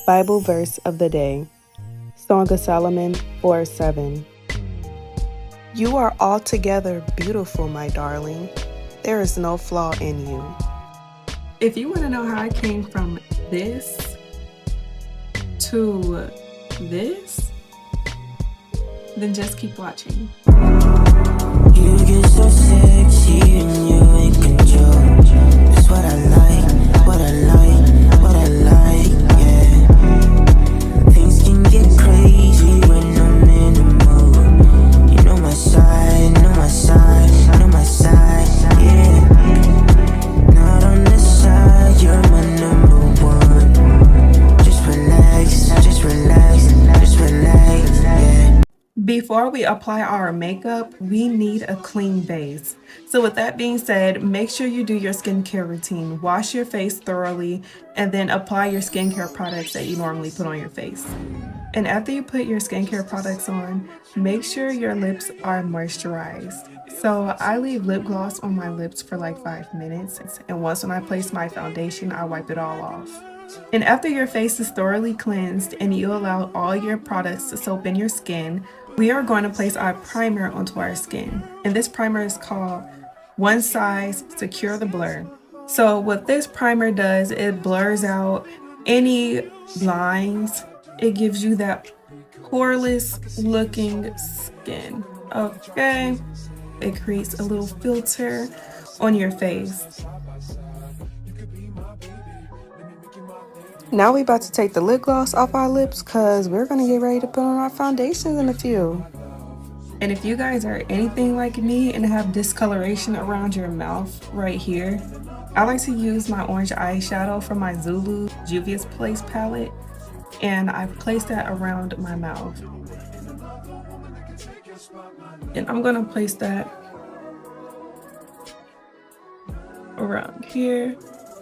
Bible verse of the day, Song of Solomon 4:7. You are altogether beautiful, my darling. There is no flaw in you. If you want to know how I came from this to this, then just keep watching. You get so sexy and you in control. That's what I like, what I like, what I like, yeah. Things can get crazy when I'm in the mood. You know my side, know my side, know my side, yeah. Not on the side, you're my number one. Just relax, just relax, just relax, yeah. Before we apply our makeup, we need a clean base. So with that being said, make sure you do your skincare routine. Wash your face thoroughly and then apply your skincare products that you normally put on your face. And after you put your skincare products on, make sure your lips are moisturized. So I leave lip gloss on my lips for like 5 minutes. And once when I place my foundation, I wipe it all off. And after your face is thoroughly cleansed and you allow all your products to soak in your skin, we are going to place our primer onto our skin. And this primer is called One Size Secure the Blur. So what this primer does, it blurs out any lines. It gives you that poreless looking skin. Okay. It creates a little filter on your face. Now we about to take the lip gloss off our lips because we're going to get ready to put on our foundations in a few. And if you guys are anything like me and have discoloration around your mouth right here, I like to use my orange eyeshadow from my Zulu Juvia's Place palette, and I place that around my mouth. And I'm going to place that around here.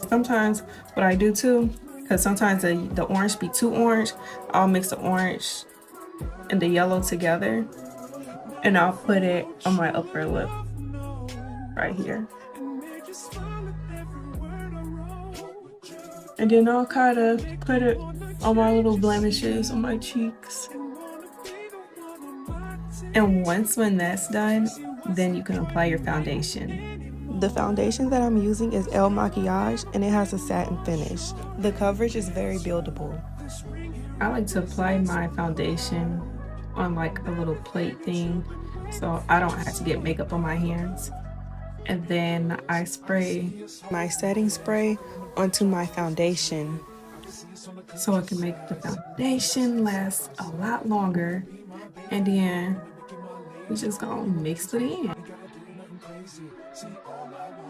Sometimes what I do too, because sometimes the orange be too orange, I'll mix the orange and the yellow together and I'll put it on my upper lip right here. And then I'll kind of put it on my little blemishes on my cheeks. And when that's done, then you can apply your foundation. The foundation that I'm using is Makiage and it has a satin finish. The coverage is very buildable. I like to apply my foundation on like a little plate thing so I don't have to get makeup on my hands. And then I spray my setting spray onto my foundation so it can make the foundation last a lot longer. And then we just gonna mix it in.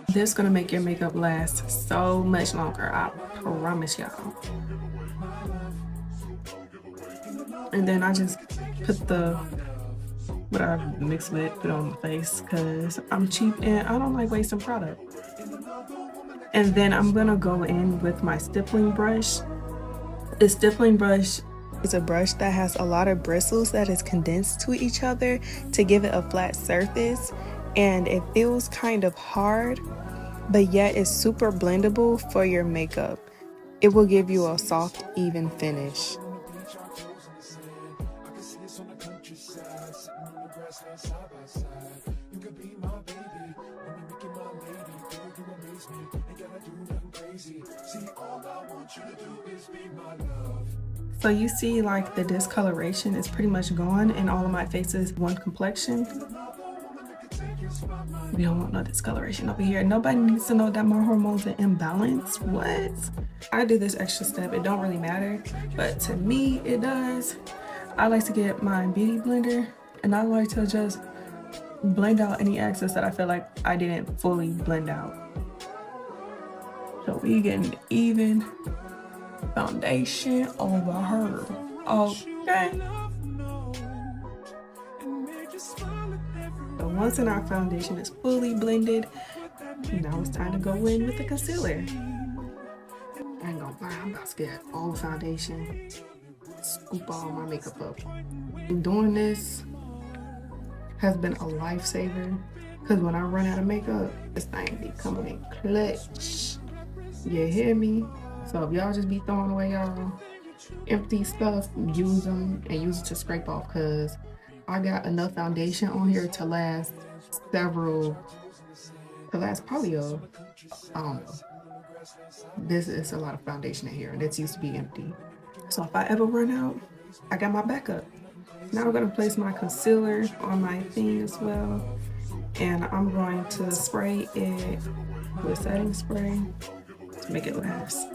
This is gonna make your makeup last so much longer, I promise y'all. And then I just put what I mix with, put on my face because I'm cheap and I don't like wasting product. And then I'm gonna go in with my stippling brush. The stippling brush is a brush that has a lot of bristles that is condensed to each other to give it a flat surface, and it feels kind of hard, but yet it's super blendable for your makeup. It will give you a soft, even finish. So you see like the discoloration is pretty much gone and all of my face is one complexion. We don't want no discoloration over here. Nobody needs to know that my hormones are imbalanced. What? I do this extra step. It don't really matter, but to me it does. I like to get my beauty blender and I like to just blend out any excess that I feel like I didn't fully blend out. So we getting even foundation over her. Okay. So once our foundation is fully blended, now it's time to go in with the concealer. I ain't gonna lie, I'm about to get all the foundation, scoop all my makeup up. And doing this has been a lifesaver because when I run out of makeup, this thing be coming in clutch. You hear me? So if y'all just be throwing away y'all empty stuff, use them and use it to scrape off, because I got enough foundation on here to last probably I don't know. This is a lot of foundation in here, and it's used to be empty. So if I ever run out, I got my backup. Now I'm gonna place my concealer on my thing as well. And I'm going to spray it with setting spray to make it last.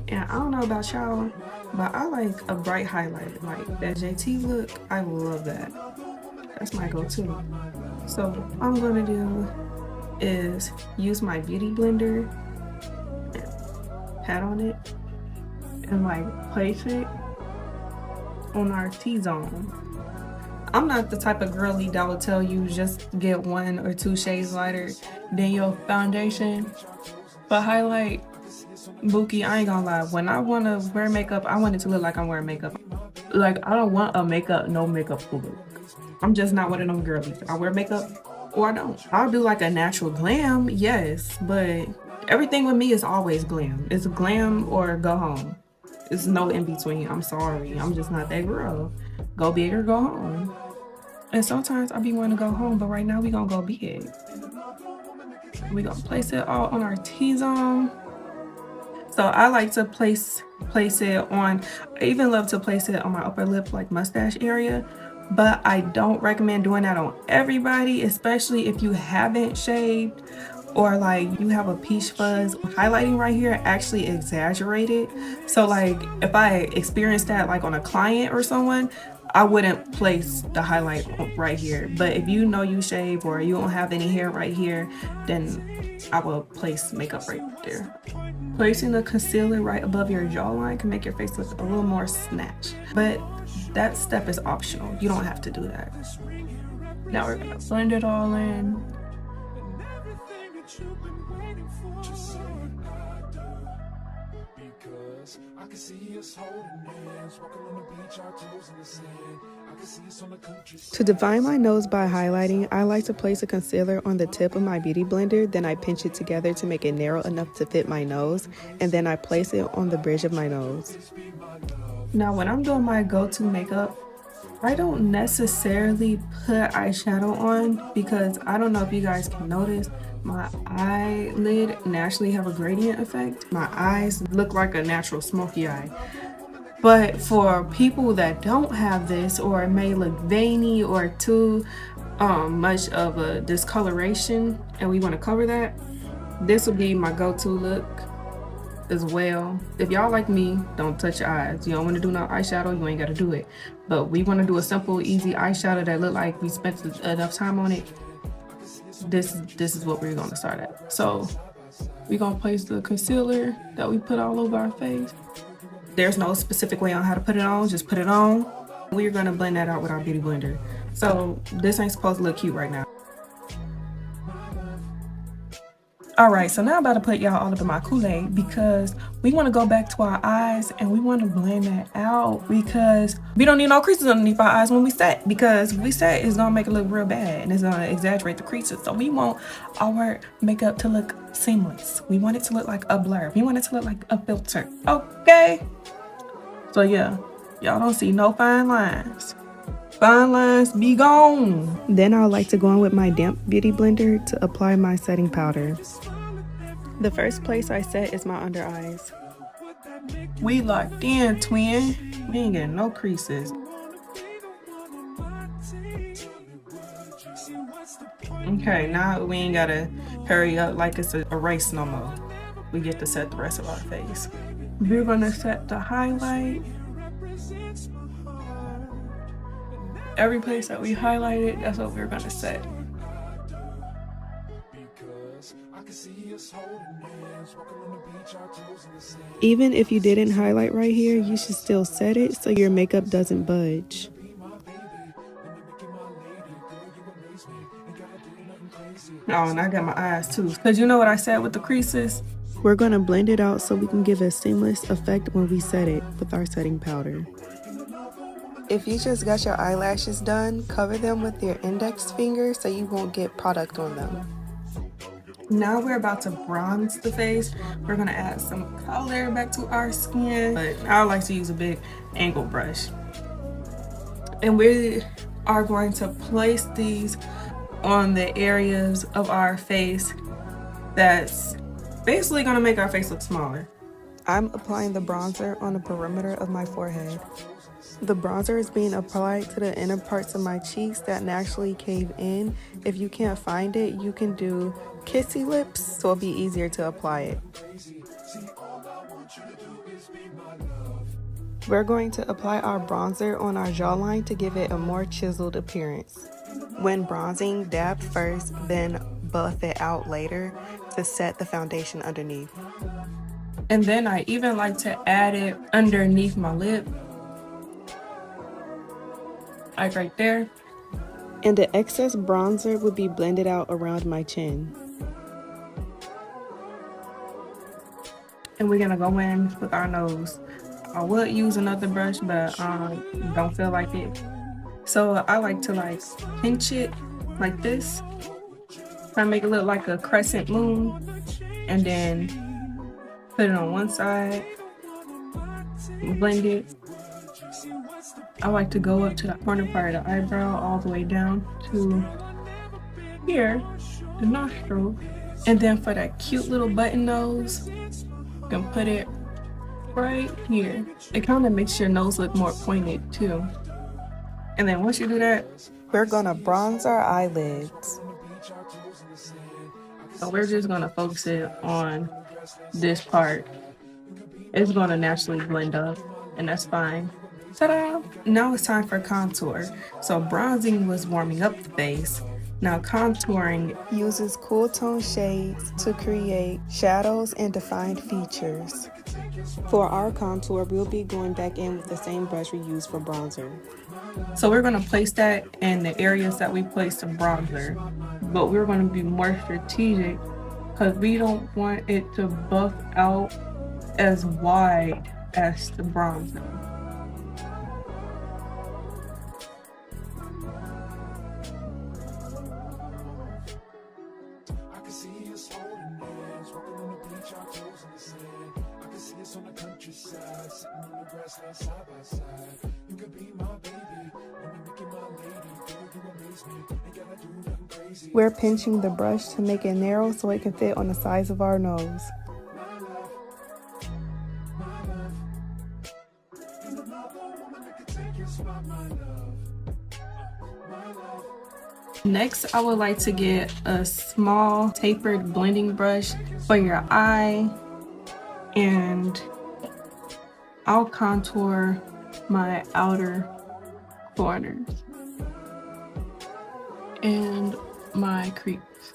And I don't know about y'all, but I like a bright highlight. Like that JT look, I love that. That's my go-to. So what I'm gonna do is use my beauty blender, pat on it, and like place it on our T-zone. I'm not the type of girly that will tell you just get 1 or 2 shades lighter than your foundation. But highlight, Bookie, I ain't gonna lie. When I want to wear makeup, I want it to look like I'm wearing makeup. Like, I don't want a no makeup look. I'm just not one of them girlies. I wear makeup or I don't. I'll do like a natural glam, yes. But everything with me is always glam. It's glam or go home. It's no in between. I'm sorry. I'm just not that girl. Go big or go home. And sometimes I be wanting to go home, but right now we gonna go big. We gonna place it all on our T-zone. So I like to place it on, I even love to place it on my upper lip, like mustache area, but I don't recommend doing that on everybody, especially if you haven't shaved or like you have a peach fuzz. Highlighting right here actually exaggerated. So like if I experienced that like on a client or someone, I wouldn't place the highlight right here. But if you know you shave or you don't have any hair right here, then I will place makeup right there. Placing the concealer right above your jawline can make your face look a little more snatched. But that step is optional. You don't have to do that. Now we're gonna blend it all in. To define my nose by highlighting, I like to place a concealer on the tip of my beauty blender, then I pinch it together to make it narrow enough to fit my nose, and then I place it on the bridge of my nose. Now when I'm doing my go-to makeup, I don't necessarily put eyeshadow on because I don't know if you guys can notice, my eyelid naturally have a gradient effect. My eyes look like a natural smoky eye. But for people that don't have this or may look veiny or too much of a discoloration and we want to cover that, this will be my go-to look as well. If y'all like me, don't touch your eyes. You don't want to do no eyeshadow, you ain't got to do it. But we want to do a simple, easy eyeshadow that look like we spent enough time on it. This is what we're going to start at. So we're going to place the concealer that we put all over our face. There's no specific way on how to put it on, just put it on. We're going to blend that out with our beauty blender. So this ain't supposed to look cute right now. Alright, so now I'm about to put y'all all up in my Kool-Aid because we want to go back to our eyes and we want to blend that out because we don't need no creases underneath our eyes when we set, because we set is going to make it look real bad and it's going to exaggerate the creases. So we want our makeup to look seamless. We want it to look like a blur. We want it to look like a filter. Okay? So yeah, y'all don't see no fine lines. Fine lines be gone. Then I like to go in with my damp beauty blender to apply my setting powder. The first place I set is my under eyes. We locked in, twin. We ain't getting no creases. Okay, now we ain't gotta hurry up like it's a race no more. We get to set the rest of our face. We're gonna set the highlight. Every place that we highlighted, that's what we're gonna set. Even if you didn't highlight right here, you should still set it so your makeup doesn't budge. Oh, and I got my eyes too. Because you know what I said with the creases? We're gonna blend it out so we can give a seamless effect when we set it with our setting powder. If you just got your eyelashes done, cover them with your index finger so you won't get product on them. Now we're about to bronze the face. We're gonna add some color back to our skin, but I like to use a big angle brush. And we are going to place these on the areas of our face that's basically gonna make our face look smaller. I'm applying the bronzer on the perimeter of my forehead. The bronzer is being applied to the inner parts of my cheeks that naturally cave in. If you can't find it, you can do kissy lips, so it'll be easier to apply it. We're going to apply our bronzer on our jawline to give it a more chiseled appearance. When bronzing, dab first, then buff it out later to set the foundation underneath. And then I even like to add it underneath my lip, like right there. And the excess bronzer would be blended out around my chin. And we're gonna go in with our nose. I would use another brush, but don't feel like it. So I like to pinch it like this, try to make it look like a crescent moon, and then put it on one side, blend it. I like to go up to the corner part of the eyebrow all the way down to here, the nostril. And then for that cute little button nose, you can put it right here. It kind of makes your nose look more pointed too. And then once you do that, we're gonna bronze our eyelids. So we're just gonna focus it on this part. It's gonna naturally blend up, and that's fine. Ta-da! Now it's time for contour. So bronzing was warming up the face. Now contouring uses cool tone shades to create shadows and defined features. For our contour, we'll be going back in with the same brush we used for bronzer. So we're going to place that in the areas that we placed the bronzer, but we're going to be more strategic because we don't want it to buff out as wide as the bronzer. We're pinching the brush to make it narrow so it can fit on the sides of our nose. Next, I would like to get a small tapered blending brush for your eye, and I'll contour my outer corners and my creeps.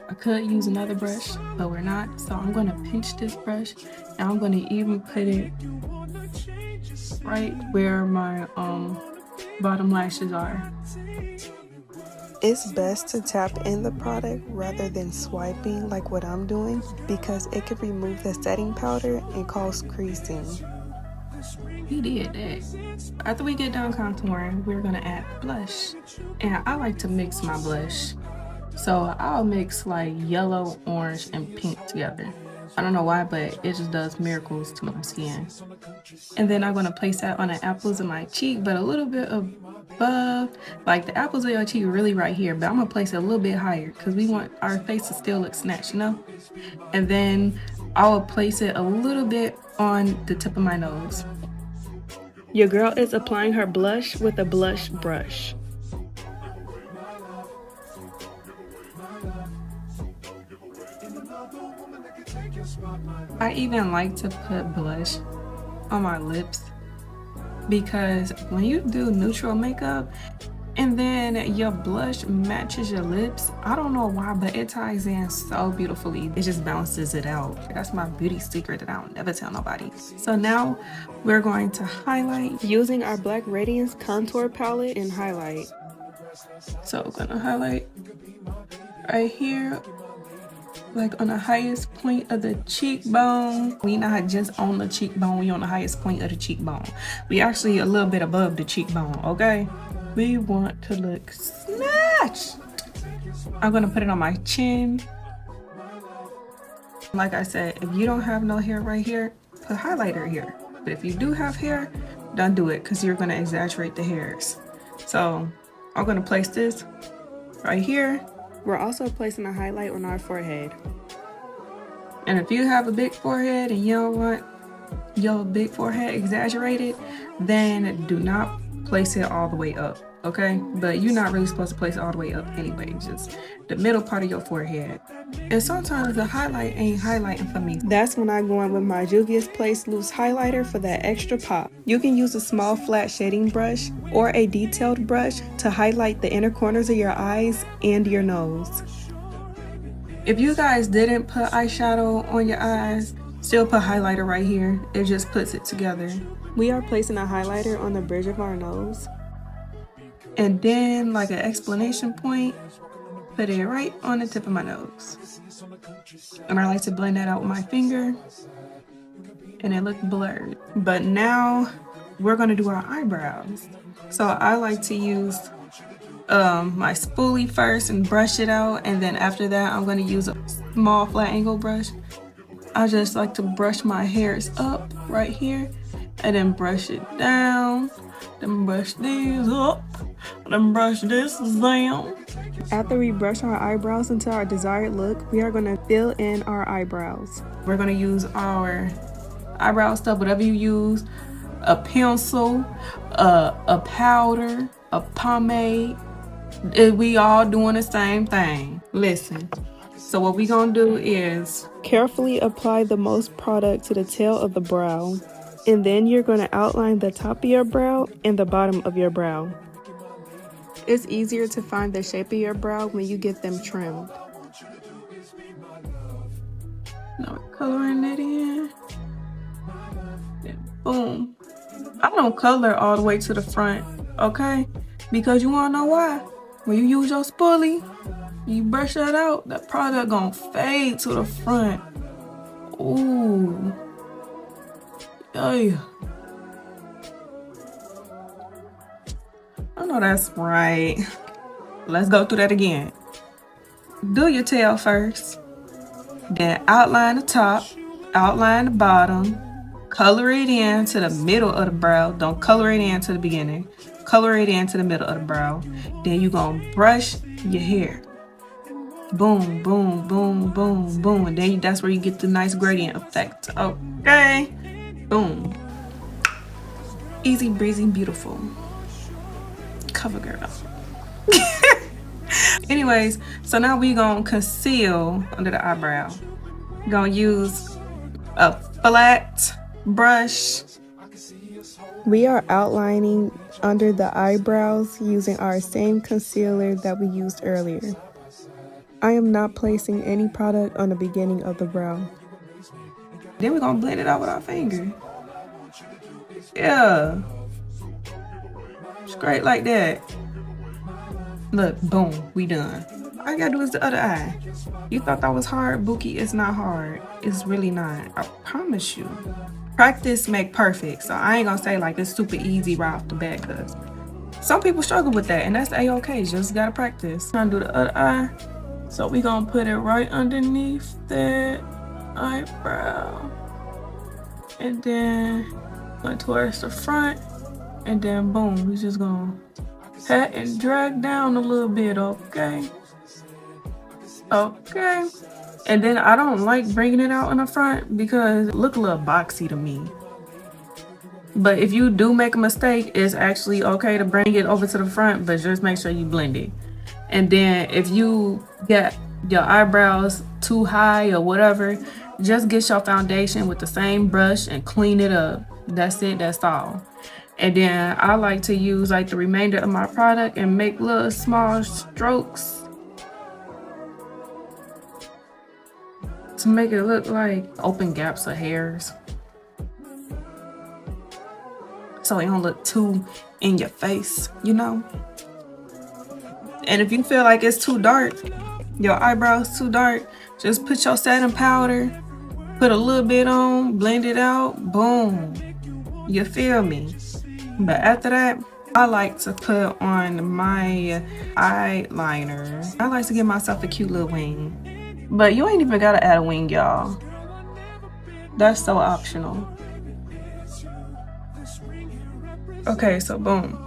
I could use another brush, but we're not, so I'm going to pinch this brush and I'm going to even put it right where my bottom lashes are. It's best to tap in the product rather than swiping like what I'm doing because it could remove the setting powder and cause creasing. We did that. After we get done contouring, we're gonna add blush. And I like to mix my blush. So I'll mix like yellow, orange, and pink together. I don't know why, but it just does miracles to my skin. And then I'm gonna place that on the apples of my cheek, but a little bit above, like the apples of your cheek are really right here, but I'm gonna place it a little bit higher because we want our face to still look snatched, you know? And then I will place it a little bit on the tip of my nose. Your girl is applying her blush with a blush brush. I even like to put blush on my lips because when you do neutral makeup and then your blush matches your lips, I don't know why, but it ties in so beautifully. It just balances it out. That's my beauty secret that I'll never tell nobody. So now we're going to highlight using our Black Radiance contour palette and highlight. So we're gonna highlight right here, like on the highest point of the cheekbone. We not just on the cheekbone, we on the highest point of the cheekbone. We actually a little bit above the cheekbone, okay? We want to look snatched. I'm gonna put it on my chin. Like I said, if you don't have no hair right here, put highlighter here. But if you do have hair, don't do it because you're gonna exaggerate the hairs. So I'm gonna place this right here. We're also placing a highlight on our forehead. And if you have a big forehead and you don't want your big forehead exaggerated, then do not place it all the way up, okay? But you're not really supposed to place it all the way up anyway, just the middle part of your forehead. And sometimes the highlight ain't highlighting for me. That's when I go in with my Juvia's Place Loose Highlighter for that extra pop. You can use a small flat shading brush or a detailed brush to highlight the inner corners of your eyes and your nose. If you guys didn't put eyeshadow on your eyes, still put highlighter right here. It just puts it together. We are placing a highlighter on the bridge of our nose. And then, like an explanation point, put it right on the tip of my nose. And I like to blend that out with my finger. And it looked blurred. But now, we're gonna do our eyebrows. So I like to use my spoolie first and brush it out, and then after that I'm going to use a small flat angle brush. I just like to brush my hairs up right here and then brush it down, then brush these up, then brush this down. After we brush our eyebrows into our desired look, we are going to fill in our eyebrows. We're going to use our eyebrow stuff, whatever you use, a pencil, a powder, a pomade. We all doing the same thing. Listen. So what we gonna do is carefully apply the most product to the tail of the brow. And then you're gonna outline the top of your brow and the bottom of your brow. It's easier to find the shape of your brow when you get them trimmed. Now we're coloring it in. Then boom. I don't color all the way to the front, okay? Because you wanna know why? When you use your spoolie, you brush that out, that product gonna fade to the front. Ooh. Yeah. I know that's right. Let's go through that again. Do your tail first. Then outline the top, outline the bottom, color it in to the middle of the brow. Don't color it in to the beginning. Color it into the middle of the brow. Then you're gonna brush your hair. Boom, boom, boom, boom, boom. And then that's where you get the nice gradient effect. Okay. Boom. Easy breezy, beautiful. Cover girl. Anyways, so now we gonna conceal under the eyebrow. Gonna use a flat brush. We are outlining under the eyebrows using our same concealer that we used earlier. I am not placing any product on the beginning of the brow. Then we're gonna blend it out with our finger. Yeah. Straight like that. Look, boom, we done. All I gotta do is the other eye. You thought that was hard, Bookie? It's not hard. It's really not. I promise you. Practice make perfect. So I ain't gonna say like it's super easy right off the bat, because some people struggle with that, and that's a-okay. Just gotta practice. Trying to do the other eye. So we gonna put it right underneath that eyebrow. And then going towards the front. And then boom, we just gonna pat and drag down a little bit, okay? Okay. And then I don't like bringing it out in the front because it look a little boxy to me. But if you do make a mistake, it's actually okay to bring it over to the front, but just make sure you blend it. And then if you get your eyebrows too high or whatever, just get your foundation with the same brush and clean it up. That's it, that's all. And then I like to use like the remainder of my product and make little small strokes to make it look like open gaps of hairs. So it don't look too in your face, you know? And if you feel like it's too dark, your eyebrows too dark, just put your setting powder, put a little bit on, blend it out, boom. You feel me? But after that, I like to put on my eyeliner. I like to give myself a cute little wing. But you ain't even gotta add a wing, y'all. That's so optional. Okay, so boom.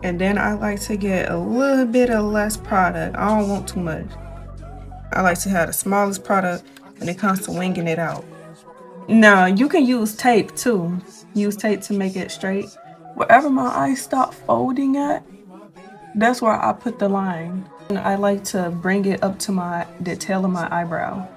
And then I like to get a little bit of less product. I don't want too much. I like to have the smallest product when it comes to winging it out. Now, you can use tape too. Use tape to make it straight. Wherever my eyes stop folding at, that's where I put the line. And I like to bring it up to the tail of my eyebrow.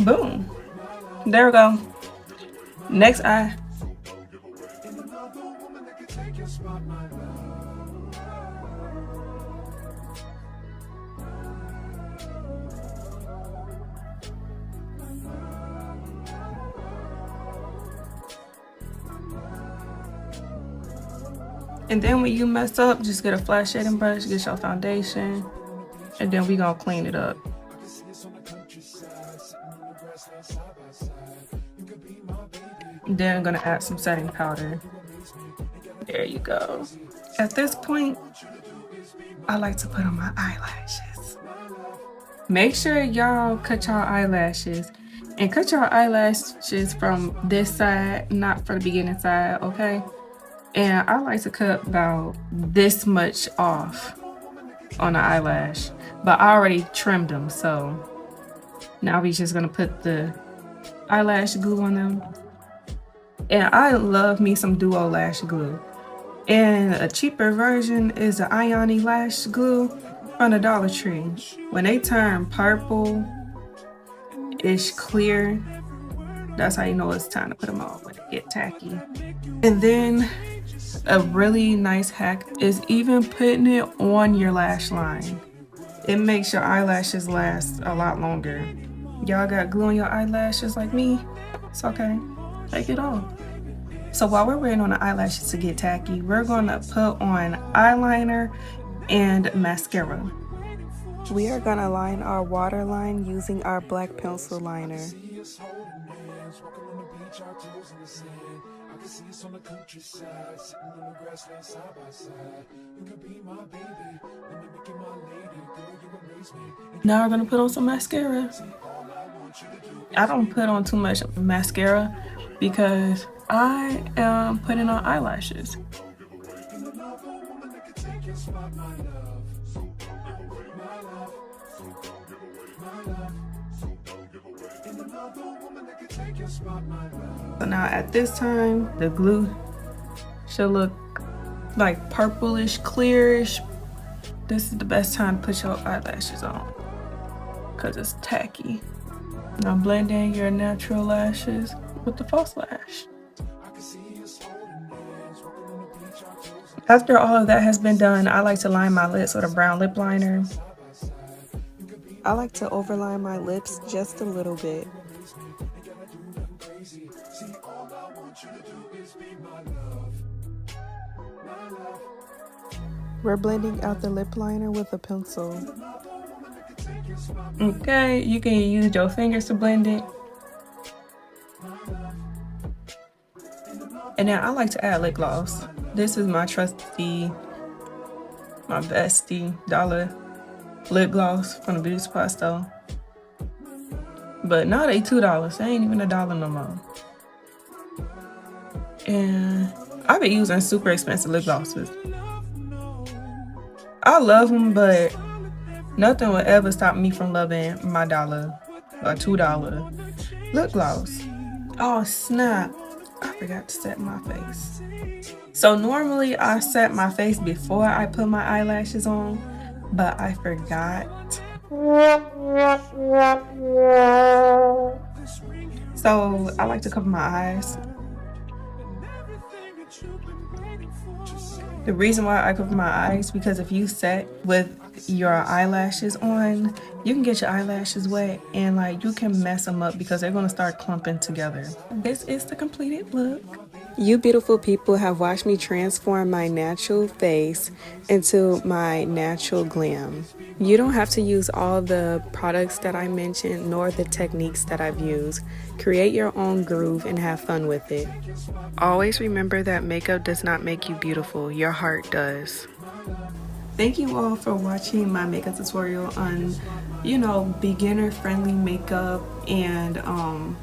Boom. There we go. Next eye. And then when you mess up, just get a flat shading brush, get your foundation, and then we gonna clean it up. And then I'm gonna add some setting powder. There you go. At this point, I like to put on my eyelashes. Make sure y'all cut your eyelashes. And cut your eyelashes from this side, not from the beginning side, okay? And I like to cut about this much off on the eyelash. But I already trimmed them, so now we just gonna put the eyelash glue on them. And I love me some Duo lash glue. And a cheaper version is the Ioni lash glue from the Dollar Tree. When they turn purple-ish clear, that's how you know it's time to put them on when they get tacky. And then a really nice hack is even putting it on your lash line. It makes your eyelashes last a lot longer. Y'all got glue on your eyelashes like me? It's okay. Take it off. So while we're waiting on the eyelashes to get tacky, we're gonna put on eyeliner and mascara. We are gonna line our waterline using our black pencil liner. Now we're gonna put on some mascara. I don't put on too much mascara because I am putting on eyelashes. So now at this time, the glue should look like purplish, clearish. This is the best time to put your eyelashes on because it's tacky. Now blend in your natural lashes with the false lash. After all of that has been done, I like to line my lips with a brown lip liner. I like to overline my lips just a little bit. We're blending out the lip liner with a pencil. Okay, you can use your fingers to blend it. And now I like to add lip gloss. This is my trusty, my bestie dollar lip gloss from the beauty supply store. But now they $2. They ain't even $1 no more. And I've been using super expensive lip glosses. I love them, but nothing will ever stop me from loving my $1 or $2 lip gloss. Oh snap, I forgot to set my face. So normally I set my face before I put my eyelashes on, but I forgot. So I like to cover my eyes. The reason why I cover my eyes, because if you set with your eyelashes on, you can get your eyelashes wet and like you can mess them up because they're gonna start clumping together. This is the completed look. You beautiful people have watched me transform my natural face into my natural glam. You don't have to use all the products that I mentioned nor the techniques that I've used. Create your own groove and have fun with it. Always remember that makeup does not make you beautiful, your heart does. Thank you all for watching my makeup tutorial on, beginner friendly makeup and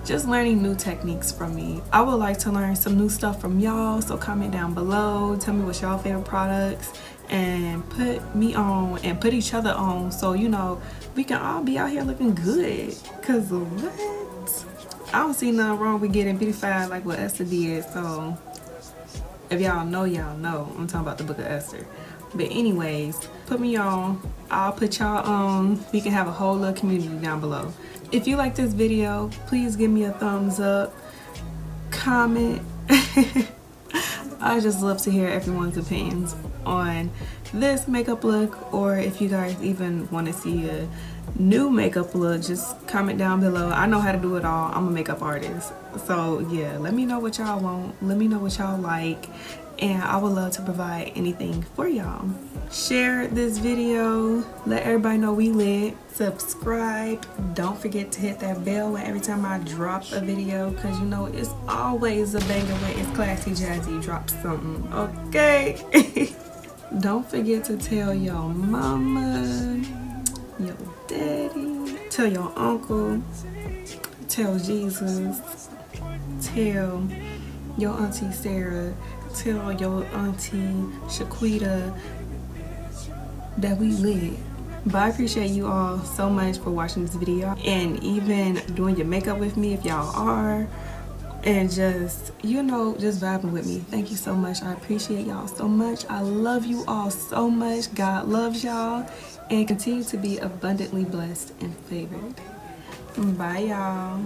just learning new techniques from me. I would like to learn some new stuff from y'all, so comment down below, tell me what's y'all favorite products, and put me on and put each other on so we can all be out here looking good. Cause what? I don't see nothing wrong with getting beautified like what Esther did. So if y'all know, I'm talking about the Book of Esther. But anyways, put me on, I'll put y'all on. We can have a whole little community down below. If you like this video, please give me a thumbs up, comment. I just love to hear everyone's opinions on this makeup look, or if you guys even want to see a new makeup look, just comment down below. I know how to do it all. I'm a makeup artist. So yeah, let me know what y'all want. Let me know what y'all like. And I would love to provide anything for y'all. Share this video. Let everybody know we lit. Subscribe. Don't forget to hit that bell every time I drop a video, because it's always a banger when it's classy jazzy drops something. Okay? Don't forget to tell your mama, your daddy, tell your uncle, tell Jesus, tell your auntie Sarah, tell your auntie Shaquita that we lit. But I appreciate you all so much for watching this video and even doing your makeup with me if y'all are, and just just vibing with me. Thank you so much. I appreciate y'all so much. I love you all so much. God loves y'all, and continue to be abundantly blessed and favored. Bye y'all.